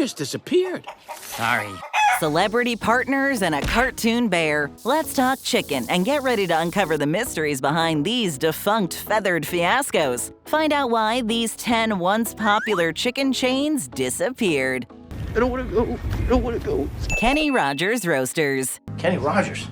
just disappeared. Sorry. Celebrity partners and a cartoon bear. Let's talk chicken and get ready to uncover the mysteries behind these defunct feathered fiascos. Find out why these 10 once popular chicken chains disappeared. I don't want to go. Kenny Rogers Roasters. Kenny Rogers?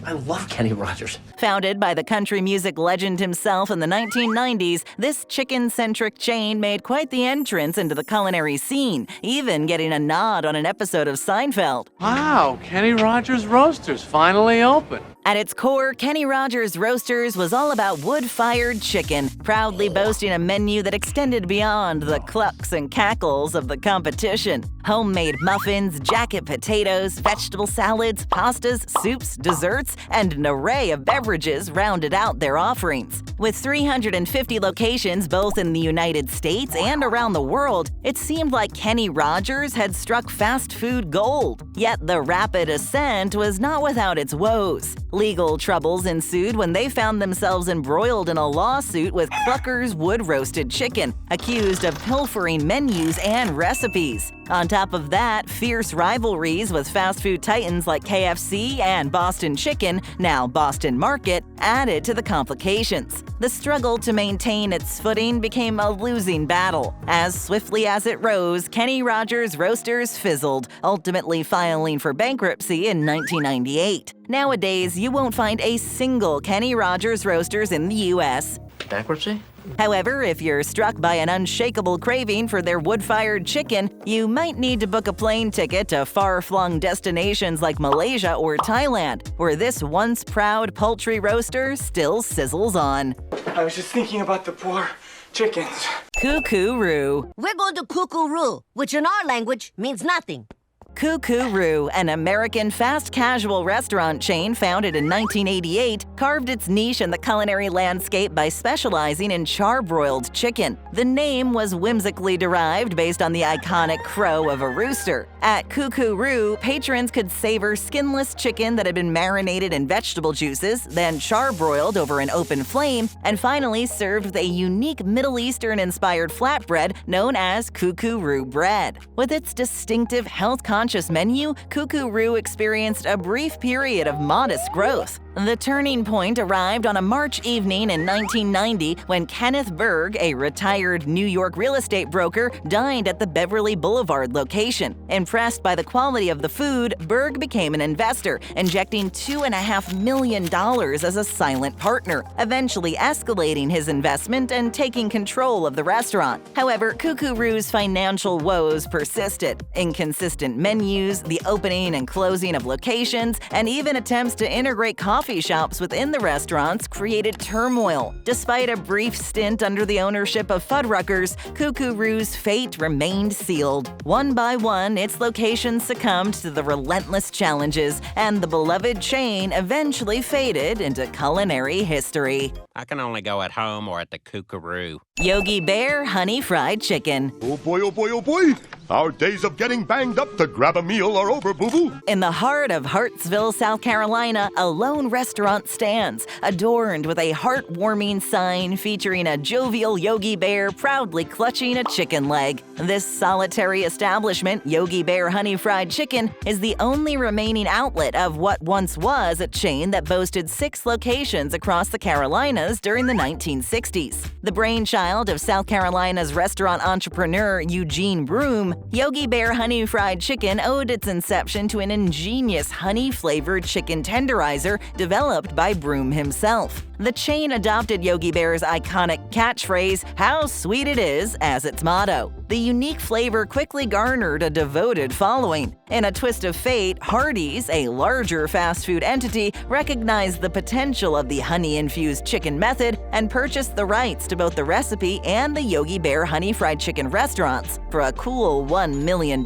I love Kenny Rogers. Founded by the country music legend himself in the 1990s, this chicken-centric chain made quite the entrance into the culinary scene, even getting a nod on an episode of Seinfeld. Wow, Kenny Rogers Roasters finally open. At its core, Kenny Rogers Roasters was all about wood-fired chicken, proudly boasting a menu that extended beyond the clucks and cackles of the competition. Homemade muffins, jacket potatoes, vegetable salads, pastas, soups, desserts, and an array of beverages rounded out their offerings. With 350 locations both in the United States and around the world, it seemed like Kenny Rogers had struck fast food gold. Yet the rapid ascent was not without its woes. Legal troubles ensued when they found themselves embroiled in a lawsuit with Clucker's Wood-Roasted Chicken, accused of pilfering menus and recipes. On top of that, fierce rivalries with fast food titans like KFC and Boston Chicken, now Boston Market, added to the complications. The struggle to maintain its footing became a losing battle. As swiftly as it rose, Kenny Rogers Roasters fizzled, ultimately filing for bankruptcy in 1998. Nowadays, you won't find a single Kenny Rogers Roasters in the U.S. Bankruptcy? However, if you're struck by an unshakable craving for their wood-fired chicken, you might need to book a plane ticket to far-flung destinations like Malaysia or Thailand, where this once proud poultry roaster still sizzles on. I was just thinking about the poor chickens. Koo Koo Roo. We're going to Koo Koo Roo, which in our language means nothing. Koo Koo Roo, an American fast-casual restaurant chain founded in 1988, carved its niche in the culinary landscape by specializing in charbroiled chicken. The name was whimsically derived based on the iconic crow of a rooster. At Koo Koo Roo, patrons could savor skinless chicken that had been marinated in vegetable juices, then charbroiled over an open flame, and finally served with a unique Middle Eastern-inspired flatbread known as Koo Koo Roo bread. With its distinctive health-conscious menu, Koo Koo Roo experienced a brief period of modest growth. The turning point arrived on a March evening in 1990 when Kenneth Berg, a retired New York real estate broker, dined at the Beverly Boulevard location. Impressed by the quality of the food, Berg became an investor, injecting $2.5 million as a silent partner, eventually escalating his investment and taking control of the restaurant. However, Koo Koo Roo's financial woes persisted. Inconsistent menus, the opening and closing of locations, and even attempts to integrate coffee shops within the restaurants created turmoil. Despite a brief stint under the ownership of Fuddruckers, Koo Koo Roo's fate remained sealed. One by one, its locations succumbed to the relentless challenges, and the beloved chain eventually faded into culinary history. I can only go at home or at the Koo Koo Roo. Yogi Bear Honey Fried Chicken. Oh boy, oh boy, oh boy! Our days of getting banged up to grab a meal are over, boo-boo! In the heart of Hartsville, South Carolina, a lone restaurant stands, adorned with a heartwarming sign featuring a jovial Yogi Bear proudly clutching a chicken leg. This solitary establishment, Yogi Bear Honey Fried Chicken, is the only remaining outlet of what once was a chain that boasted 6 locations across the Carolinas during the 1960s. The brainchild of South Carolina's restaurant entrepreneur Eugene Broom, Yogi Bear Honey Fried Chicken owed its inception to an ingenious honey-flavored chicken tenderizer developed by Broom himself. The chain adopted Yogi Bear's iconic catchphrase, "How sweet it is," as its motto. The unique flavor quickly garnered a devoted following. In a twist of fate, Hardee's, a larger fast food entity, recognized the potential of the honey-infused chicken method and purchased the rights to both the recipe and the Yogi Bear Honey Fried Chicken restaurants for a cool $1 million.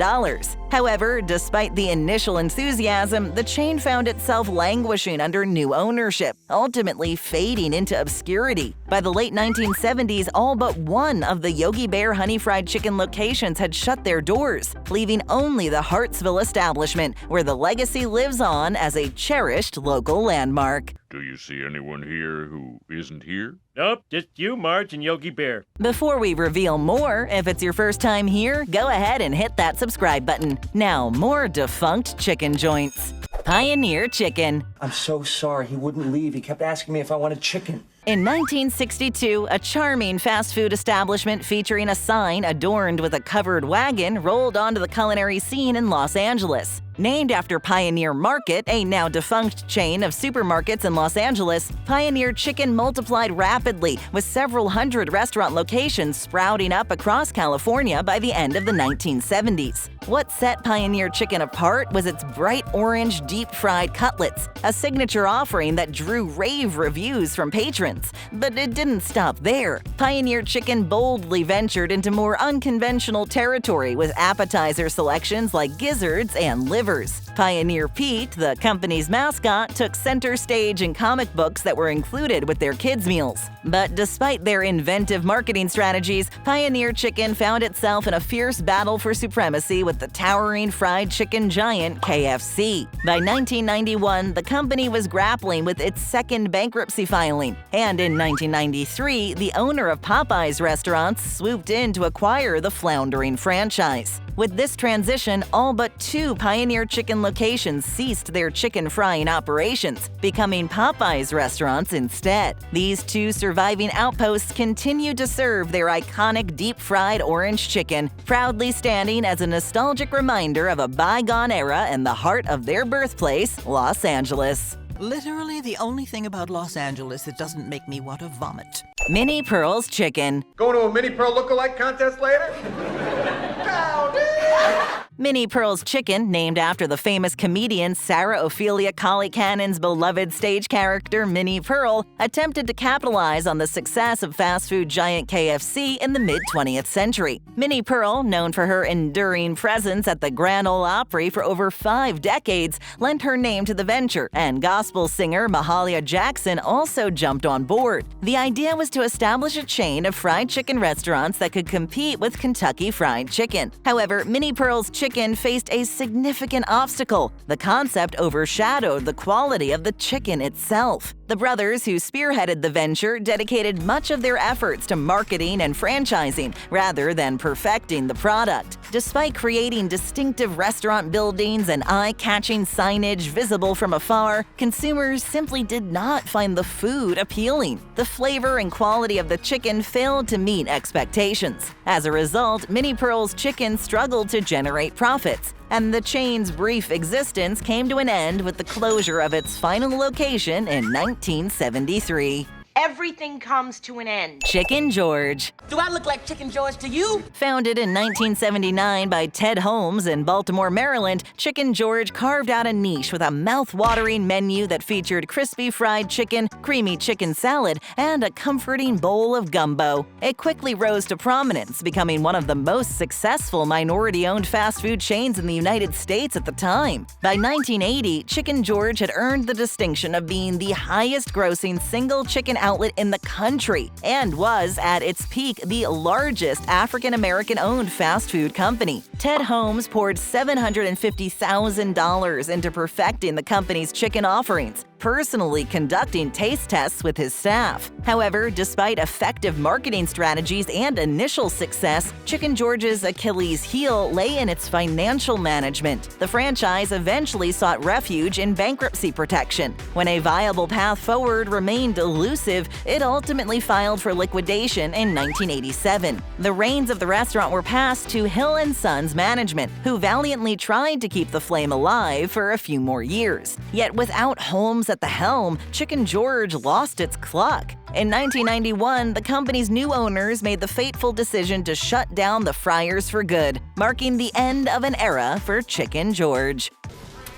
However, despite the initial enthusiasm, the chain found itself languishing under new ownership, ultimately fading into obscurity. By the late 1970s, all but one of the Yogi Bear Honey Fried Chicken locations had shut their doors, leaving only the Hartsville establishment, where the legacy lives on as a cherished local landmark. Do you see anyone here who isn't here? Nope, just you, Marge, and Yogi Bear. Before we reveal more, if it's your first time here, go ahead and hit that subscribe button. Now, more defunct chicken joints. Pioneer Chicken. I'm so sorry. He wouldn't leave. He kept asking me if I wanted chicken. In 1962, a charming fast food establishment featuring a sign adorned with a covered wagon rolled onto the culinary scene in Los Angeles. Named after Pioneer Market, a now defunct chain of supermarkets in Los Angeles, Pioneer Chicken multiplied rapidly, with several hundred restaurant locations sprouting up across California by the end of the 1970s. What set Pioneer Chicken apart was its bright orange deep-fried cutlets, a signature offering that drew rave reviews from patrons. But it didn't stop there. Pioneer Chicken boldly ventured into more unconventional territory with appetizer selections like gizzards and livers. Pioneer Pete, the company's mascot, took center stage in comic books that were included with their kids' meals. But despite their inventive marketing strategies, Pioneer Chicken found itself in a fierce battle for supremacy with the towering fried chicken giant KFC. By 1991, the company was grappling with its second bankruptcy filing, and in 1993, the owner of Popeye's restaurants swooped in to acquire the floundering franchise. With this transition, all but 2 Pioneer Chicken locations ceased their chicken frying operations, becoming Popeye's restaurants instead. These 2 surviving outposts continued to serve their iconic deep-fried orange chicken, proudly standing as a nostalgic reminder of a bygone era in the heart of their birthplace, Los Angeles. Literally the only thing about Los Angeles that doesn't make me want to vomit. Minnie Pearl's Chicken. Going to a Minnie Pearl lookalike contest later? Minnie Pearl's Chicken, named after the famous comedian Sarah Ophelia Collie-Cannon's beloved stage character Minnie Pearl, attempted to capitalize on the success of fast food giant KFC in the mid-20th century. Minnie Pearl, known for her enduring presence at the Grand Ole Opry for over 5 decades, lent her name to the venture, and gospel singer Mahalia Jackson also jumped on board. The idea was to establish a chain of fried chicken restaurants that could compete with Kentucky Fried Chicken. However, Minnie Pearl's Chicken faced a significant obstacle. The concept overshadowed the quality of the chicken itself. The brothers who spearheaded the venture dedicated much of their efforts to marketing and franchising rather than perfecting the product. Despite creating distinctive restaurant buildings and eye-catching signage visible from afar, consumers simply did not find the food appealing. The flavor and quality of the chicken failed to meet expectations. As a result, Minnie Pearl's Chicken struggled to generate profits, and the chain's brief existence came to an end with the closure of its final location in 1973. Everything comes to an end. Chicken George. Do I look like Chicken George to you? Founded in 1979 by Ted Holmes in Baltimore, Maryland, Chicken George carved out a niche with a mouth-watering menu that featured crispy fried chicken, creamy chicken salad, and a comforting bowl of gumbo. It quickly rose to prominence, becoming one of the most successful minority-owned fast food chains in the United States at the time. By 1980, Chicken George had earned the distinction of being the highest-grossing single chicken outlet in the country and was, at its peak, the largest African-American-owned fast food company. Ted Holmes poured $750,000 into perfecting the company's chicken offerings, personally conducting taste tests with his staff. However, despite effective marketing strategies and initial success, Chicken George's Achilles heel lay in its financial management. The franchise eventually sought refuge in bankruptcy protection. When a viable path forward remained elusive, it ultimately filed for liquidation in 1987. The reins of the restaurant were passed to Hill & Sons management, who valiantly tried to keep the flame alive for a few more years. Yet without Holmes at the helm, Chicken George lost its cluck. In 1991, the company's new owners made the fateful decision to shut down the fryers for good, marking the end of an era for Chicken George.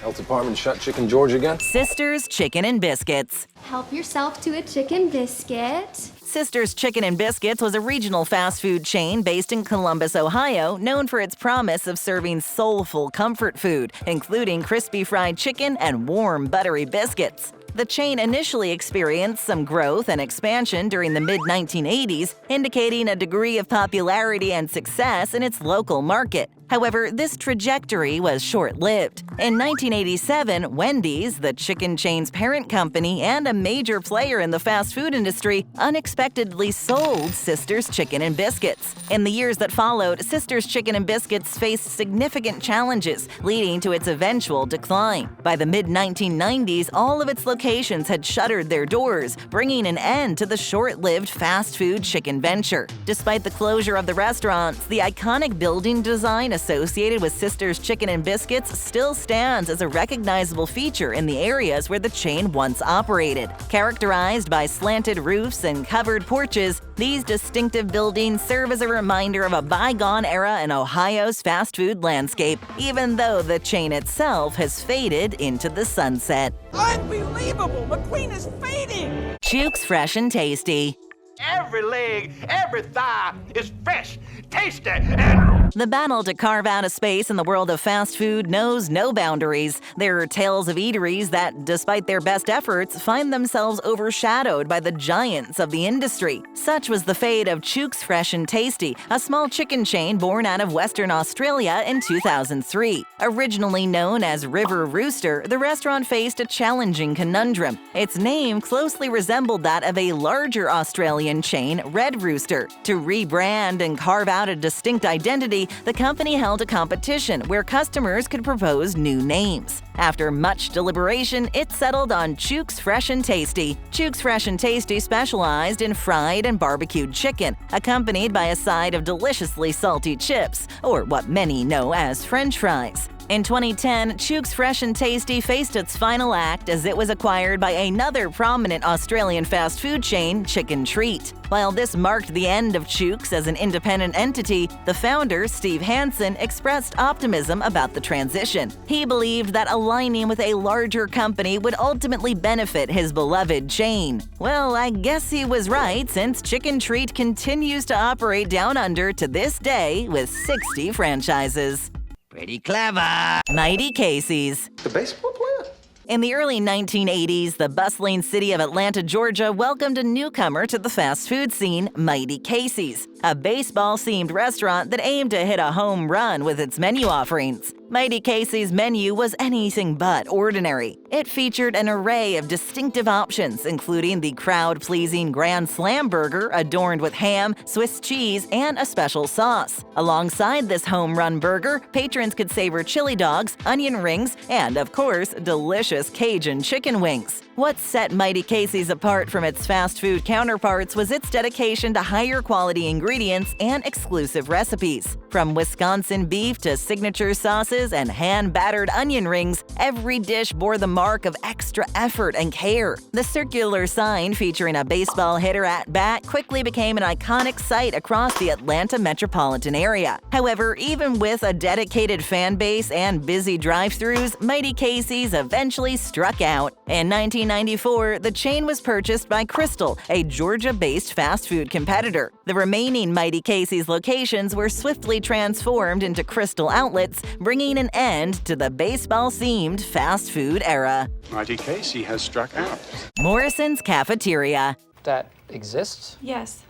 Health department shut Chicken George again? Sisters Chicken and Biscuits. Help yourself to a chicken biscuit. Sisters Chicken and Biscuits was a regional fast food chain based in Columbus, Ohio, known for its promise of serving soulful comfort food, including crispy fried chicken and warm, buttery biscuits. The chain initially experienced some growth and expansion during the mid-1980s, indicating a degree of popularity and success in its local market. However, this trajectory was short-lived. In 1987, Wendy's, the chicken chain's parent company and a major player in the fast food industry, unexpectedly sold Sisters Chicken and Biscuits. In the years that followed, Sisters Chicken and Biscuits faced significant challenges, leading to its eventual decline. By the mid-1990s, all of its locations had shuttered their doors, bringing an end to the short-lived fast food chicken venture. Despite the closure of the restaurants, the iconic building design associated with Sisters Chicken and Biscuits still stands as a recognizable feature in the areas where the chain once operated. Characterized by slanted roofs and covered porches, these distinctive buildings serve as a reminder of a bygone era in Ohio's fast food landscape, even though the chain itself has faded into the sunset. Unbelievable! McQueen is fading! Chooks Fresh and Tasty. Every leg, every thigh is fresh, tasty, and... The battle to carve out a space in the world of fast food knows no boundaries. There are tales of eateries that, despite their best efforts, find themselves overshadowed by the giants of the industry. Such was the fate of Chooks Fresh and Tasty, a small chicken chain born out of Western Australia in 2003. Originally known as River Rooster, the restaurant faced a challenging conundrum. Its name closely resembled that of a larger Australian chain, Red Rooster. To rebrand and carve out a distinct identity, the company held a competition where customers could propose new names. After much deliberation, it settled on Chooks Fresh and Tasty. Chooks Fresh and Tasty specialized in fried and barbecued chicken, accompanied by a side of deliciously salty chips, or what many know as French fries. In 2010, Chooks Fresh and Tasty faced its final act as it was acquired by another prominent Australian fast food chain, Chicken Treat. While this marked the end of Chooks as an independent entity, the founder, Steve Hansen, expressed optimism about the transition. He believed that aligning with a larger company would ultimately benefit his beloved chain. Well, I guess he was right, since Chicken Treat continues to operate down under to this day with 60 franchises. Pretty clever. Mighty Casey's. The baseball player? In the early 1980s, the bustling city of Atlanta, Georgia welcomed a newcomer to the fast food scene, Mighty Casey's, a baseball-themed restaurant that aimed to hit a home run with its menu offerings. Mighty Casey's menu was anything but ordinary. It featured an array of distinctive options, including the crowd-pleasing Grand Slam burger adorned with ham, Swiss cheese, and a special sauce. Alongside this home-run burger, patrons could savor chili dogs, onion rings, and, of course, delicious Cajun chicken wings. What set Mighty Casey's apart from its fast food counterparts was its dedication to higher quality ingredients and exclusive recipes. From Wisconsin beef to signature sauces and hand-battered onion rings, every dish bore the mark of extra effort and care. The circular sign featuring a baseball hitter at bat quickly became an iconic sight across the Atlanta metropolitan area. However, even with a dedicated fan base and busy drive-thrus, Mighty Casey's eventually struck out. In 1994, the chain was purchased by Crystal, a Georgia-based fast food competitor. The remaining Mighty Casey's locations were swiftly transformed into Crystal outlets, bringing an end to the baseball-themed fast food era. Mighty Casey has struck out. Morrison's Cafeteria. That exists? Yes.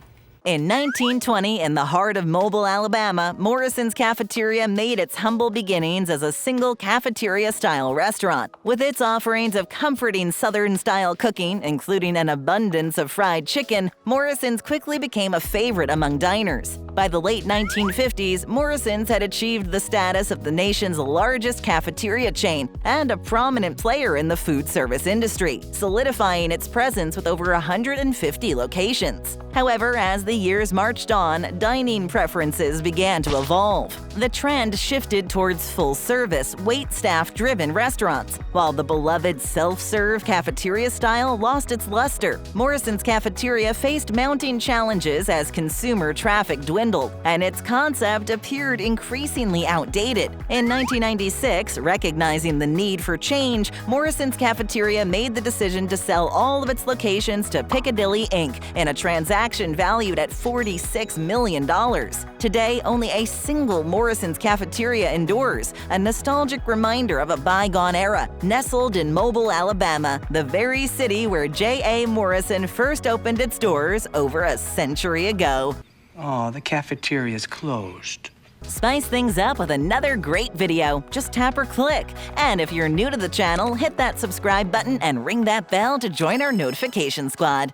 In 1920, in the heart of Mobile, Alabama, Morrison's Cafeteria made its humble beginnings as a single cafeteria-style restaurant. With its offerings of comforting Southern-style cooking, including an abundance of fried chicken, Morrison's quickly became a favorite among diners. By the late 1950s, Morrison's had achieved the status of the nation's largest cafeteria chain and a prominent player in the food service industry, solidifying its presence with over 150 locations. However, as the years marched on, dining preferences began to evolve. The trend shifted towards full-service, wait-staff-driven restaurants, while the beloved self-serve cafeteria style lost its luster. Morrison's Cafeteria faced mounting challenges as consumer traffic dwindled, and its concept appeared increasingly outdated. In 1996, recognizing the need for change, Morrison's Cafeteria made the decision to sell all of its locations to Piccadilly Inc. in a transaction valued at $46 million. Today, only a single Morrison's Cafeteria endures, a nostalgic reminder of a bygone era, nestled in Mobile, Alabama, the very city where J.A. Morrison first opened its doors over a century ago. Oh, the cafeteria's closed. Spice things up with another great video. Just tap or click. And if you're new to the channel, hit that subscribe button and ring that bell to join our notification squad.